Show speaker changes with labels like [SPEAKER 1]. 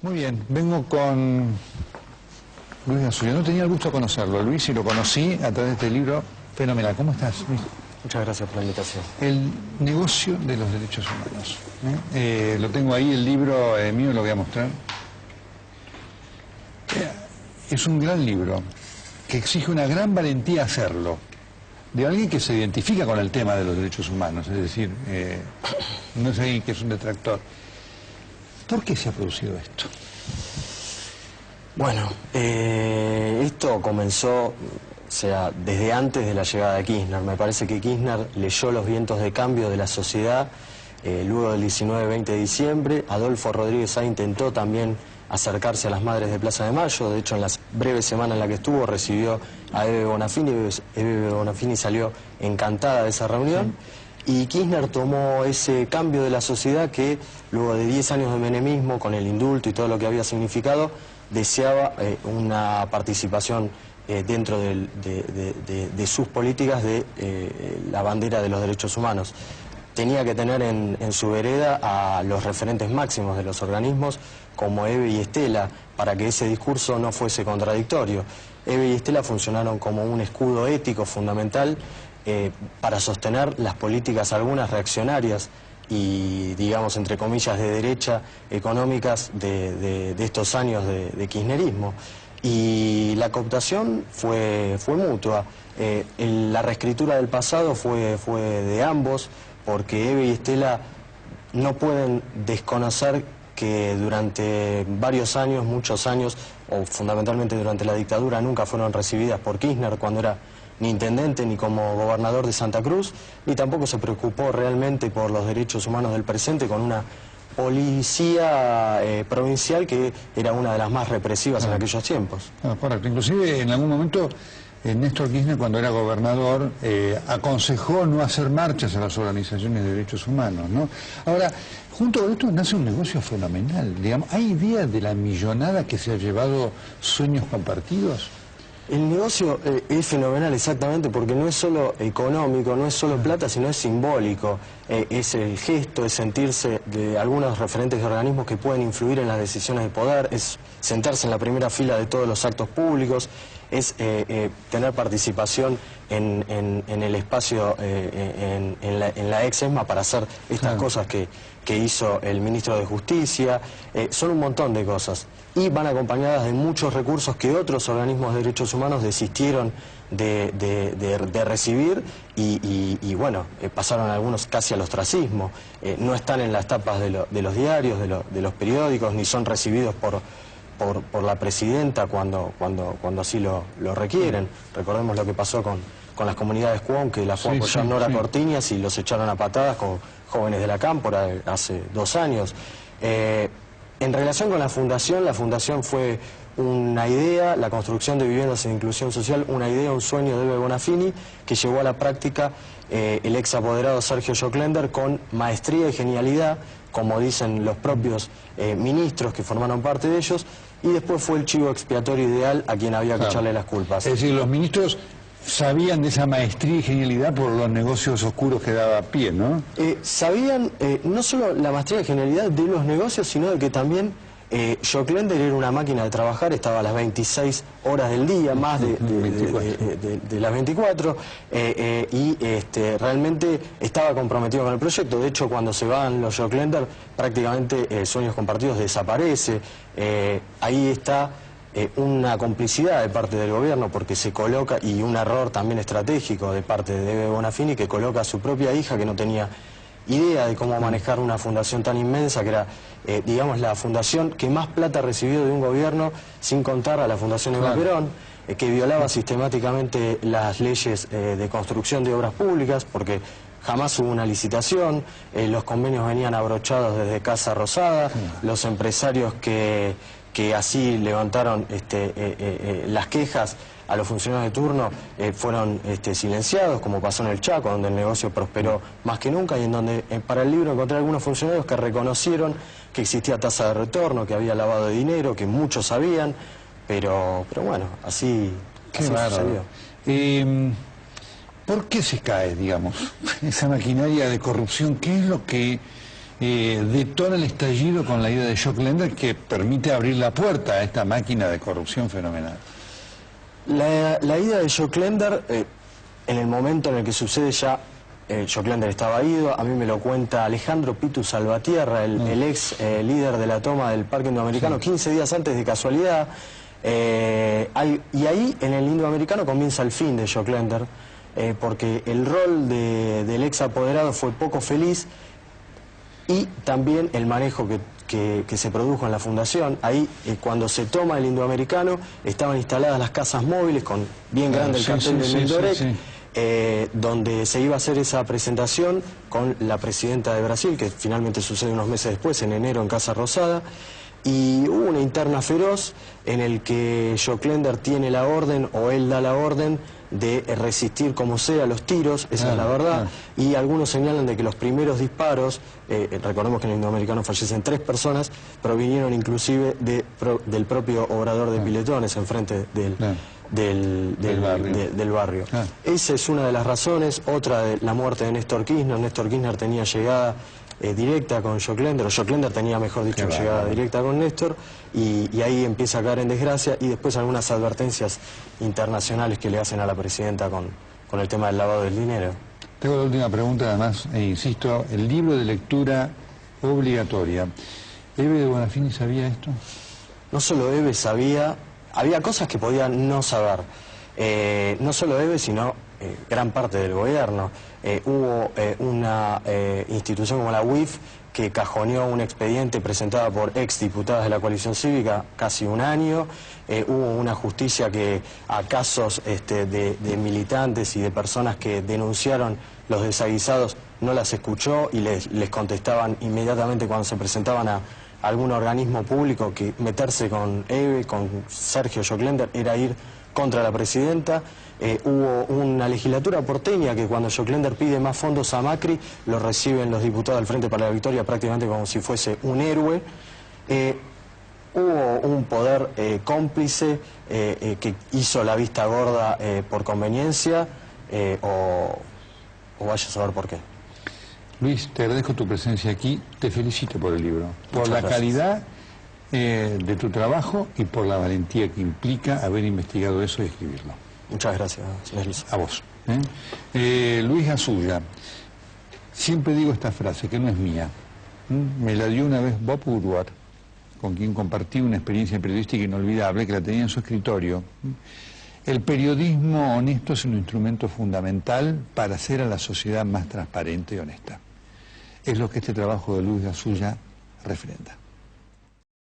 [SPEAKER 1] Muy bien, vengo con Luis Gasulla. No tenía el gusto de conocerlo, Luis, y lo conocí a través de este libro fenomenal. ¿Cómo estás, Luis?
[SPEAKER 2] Muchas gracias por la invitación.
[SPEAKER 1] El negocio de los derechos humanos. Lo tengo ahí, el libro mío, lo voy a mostrar. Es un gran libro que exige una gran valentía hacerlo, de alguien que se identifica con el tema de los derechos humanos, es decir, no es alguien que es un detractor. ¿Por qué se ha producido esto?
[SPEAKER 2] Bueno, esto comenzó, desde antes de la llegada de Kirchner. Me parece que Kirchner leyó los vientos de cambio de la sociedad luego del 19-20 de diciembre. Adolfo Rodríguez Sá intentó también acercarse a las madres de Plaza de Mayo. De hecho, en las breves semanas en la que estuvo, recibió a Eve Bonafini. Eve Bonafini salió encantada de esa reunión. Y Kirchner tomó ese cambio de la sociedad que, luego de 10 años de menemismo, con el indulto y todo lo que había significado, deseaba una participación dentro de sus políticas de la bandera de los derechos humanos. Tenía que tener en su vereda a los referentes máximos de los organismos, como Eve y Estela, para que ese discurso no fuese contradictorio. Eve y Estela funcionaron como un escudo ético fundamental para sostener las políticas, algunas reaccionarias y, digamos, entre comillas, de derecha, económicas de estos años de kirchnerismo. Y la cooptación fue mutua. La reescritura del pasado fue de ambos, porque Eve y Estela no pueden desconocer que durante varios años, muchos años, o fundamentalmente durante la dictadura, nunca fueron recibidas por Kirchner cuando era ni intendente ni como gobernador de Santa Cruz, ni tampoco se preocupó realmente por los derechos humanos del presente con una policía provincial que era una de las más represivas en aquellos tiempos.
[SPEAKER 1] Correcto. Inclusive en algún momento Néstor Kirchner, cuando era gobernador, aconsejó no hacer marchas a las organizaciones de derechos humanos, ¿no? Ahora, junto con esto nace un negocio fenomenal, digamos. ¿Hay ideas de la millonada que se ha llevado Sueños Compartidos?
[SPEAKER 2] El negocio es fenomenal, exactamente, porque no es solo económico, no es solo plata, sino es simbólico. Es el gesto, es sentirse de algunos referentes de organismos que pueden influir en las decisiones de poder, es sentarse en la primera fila de todos los actos públicos, es tener participación en el espacio, en la ex ESMA para hacer estas cosas que hizo el ministro de Justicia. Son un montón de cosas. Y van acompañadas de muchos recursos que otros organismos de derechos humanos desistieron de recibir y bueno, pasaron algunos casi al ostracismo. No están en las tapas de los diarios, de los periódicos, ni son recibidos por la presidenta cuando así lo requieren. Recordemos lo que pasó con las comunidades Cuón, que la fue a apoyar Nora Cortiñas y los echaron a patadas con jóvenes de la Cámpora hace 2 años. En relación con la fundación fue una idea, la construcción de viviendas en inclusión social, una idea, un sueño de Eve Bonafini, que llevó a la práctica el ex apoderado Sergio Joclender con maestría y genialidad, como dicen los propios ministros que formaron parte de ellos, y después fue el chivo expiatorio ideal a quien había que echarle las culpas.
[SPEAKER 1] Es decir, los ministros sabían de esa maestría y genialidad por los negocios oscuros que daba pie, ¿no?
[SPEAKER 2] Sabían no solo la maestría y genialidad de los negocios, sino de que también Joclender era una máquina de trabajar, estaba a las 26 horas del día, más de las 24, y realmente estaba comprometido con el proyecto. De hecho, cuando se van los Joclender, prácticamente Sueños Compartidos desaparece. Ahí está una complicidad de parte del gobierno, porque se coloca, y un error también estratégico de parte de Eve Bonafini, que coloca a su propia hija, que no tenía idea de cómo manejar una fundación tan inmensa, que era, digamos, la fundación que más plata recibió de un gobierno, sin contar a la Fundación Eva Perón, que violaba sistemáticamente las leyes de construcción de obras públicas, porque jamás hubo una licitación, los convenios venían abrochados desde Casa Rosada, los empresarios que así levantaron las quejas a los funcionarios de turno fueron silenciados, como pasó en el Chaco, donde el negocio prosperó más que nunca, y en donde para el libro encontré algunos funcionarios que reconocieron que existía tasa de retorno, que había lavado de dinero, que muchos sabían, pero bueno, así sucedió.
[SPEAKER 1] ¿Por qué se cae, digamos, esa maquinaria de corrupción? ¿Qué es lo que detona el estallido con la idea de Jock-Lender, que permite abrir la puerta a esta máquina de corrupción fenomenal.
[SPEAKER 2] La ida de Jock-Lender, en el momento en el que sucede ya, Jock-Lender estaba ido. A mí me lo cuenta Alejandro Pitu Salvatierra, el ex líder de la toma del Parque Indoamericano, 15 días antes de casualidad. Y ahí, en el Indoamericano, comienza el fin de Jock-Lender, porque el rol del ex apoderado fue poco feliz, y también el manejo que se produjo en la fundación. Ahí, cuando se toma el Indoamericano, estaban instaladas las casas móviles con bien grande el cartel de Mildorec, donde se iba a hacer esa presentación con la presidenta de Brasil, que finalmente sucede unos meses después, en enero, en Casa Rosada. Y hubo una interna feroz en el que Jock-Lender tiene la orden, o él da la orden, de resistir como sea los tiros, esa es la verdad. Y algunos señalan de que los primeros disparos, recordemos que en el Indoamericano fallecen 3 personas, provinieron inclusive del propio obrador de Piletones, enfrente del barrio. Esa es una de las razones. Otra, de la muerte de Néstor Kirchner. Néstor Kirchner tenía llegada directa con Jock-Lender, o Jock-Lender tenía, mejor dicho, llegada directa con Néstor, y ahí empieza a caer en desgracia, y después algunas advertencias internacionales que le hacen a la presidenta con el tema del lavado del dinero.
[SPEAKER 1] Tengo la última pregunta, además, insisto, el libro de lectura obligatoria. ¿Eve de Bonafini sabía esto?
[SPEAKER 2] No solo Eve sabía, había cosas que podía no saber. No solo Eve, sino gran parte del gobierno. Hubo una institución como la UIF que cajoneó un expediente presentado por exdiputadas de la coalición cívica casi un año. Hubo una justicia que a casos de militantes y de personas que denunciaron los desaguisados no las escuchó, y les contestaban inmediatamente cuando se presentaban a algún organismo público que meterse con Eve, con Sergio Jock-Lender, era ir contra la presidenta. Hubo una legislatura porteña que cuando Jock-Lender pide más fondos a Macri, lo reciben los diputados del Frente para la Victoria prácticamente como si fuese un héroe. Hubo un poder cómplice que hizo la vista gorda por conveniencia, o vaya a saber por qué.
[SPEAKER 1] Luis, te agradezco tu presencia aquí, te felicito por el libro, por la calidad de tu trabajo y por la valentía que implica haber investigado eso y escribirlo.
[SPEAKER 2] Muchas gracias, señor Luis.
[SPEAKER 1] A vos. Luis Asulla, siempre digo esta frase, que no es mía. Me la dio una vez Bob Woodward, con quien compartí una experiencia periodística inolvidable, que la tenía en su escritorio. El periodismo honesto es un instrumento fundamental para hacer a la sociedad más transparente y honesta. Es lo que este trabajo de Luis Asulla refrenda.